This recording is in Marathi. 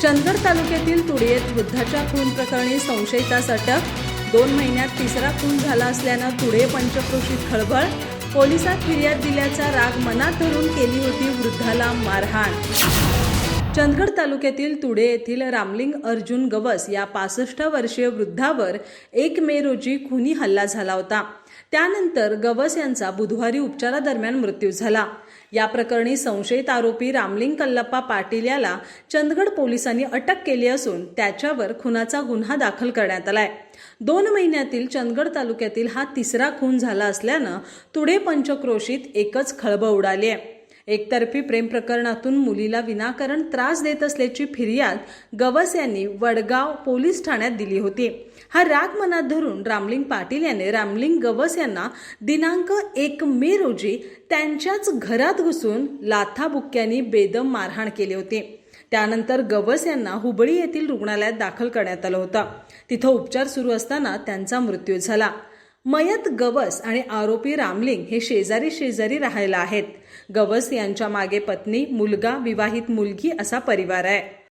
चंदगड तालुक्यातील तुडी येथ वृद्धाच्या खून प्रकरणी संशयितास अटक। 2 महिन्यात तिसरा खून झाला असल्यानं तुडे पंचक्रोशीत खळबळ। पोलिसात फिर्याद दिल्याचा राग मनात धरून केली होती वृद्धाला मारहाण। चंदगड तालुक्यातील तुडे येथील रामलिंग अर्जुन गवस या 65 वर्षीय वृद्धावर 1 मे रोजी खुनी हल्ला झाला होता। त्यानंतर गवस यांचा बुधवारी उपचारादरम्यान मृत्यू झाला। या प्रकरणी संशयित आरोपी रामलिंग कल्लप्पा पाटील याला चंदगड पोलिसांनी अटक केली असून त्याच्यावर खुनाचा गुन्हा दाखल करण्यात आलाय। 2 महिन्यातील चंदगड तालुक्यातील हा तिसरा खून झाला असल्यानं तुडे पंचक्रोशीत एकच खळबळ उडाली आहे। एकतर्फी प्रेम प्रकरणातून मुलीला विनाकारण त्रास देत असल्याची फिर्याद गवस यांनी वडगाव पोलीस ठाण्यात दिली होती। हा राग मनात धरून रामलिंग पाटील याने रामलिंग गवस यांना दिनांक 1 मे रोजी त्यांच्याच घरात घुसून लाथाबुक्क्यांनी बेदम मारहाण केली होती। त्यानंतर गवस यांना हुबळी येथील रुग्णालयात दाखल करण्यात आलं होतं। तिथं उपचार सुरू असताना त्यांचा मृत्यू झाला। मयत गवस आणि आरोपी रामलिंग हे शेजारी राहायला आहेत। गवस यांच्या मागे पत्नी, मुलगा, विवाहित मुलगी असा परिवार आहे।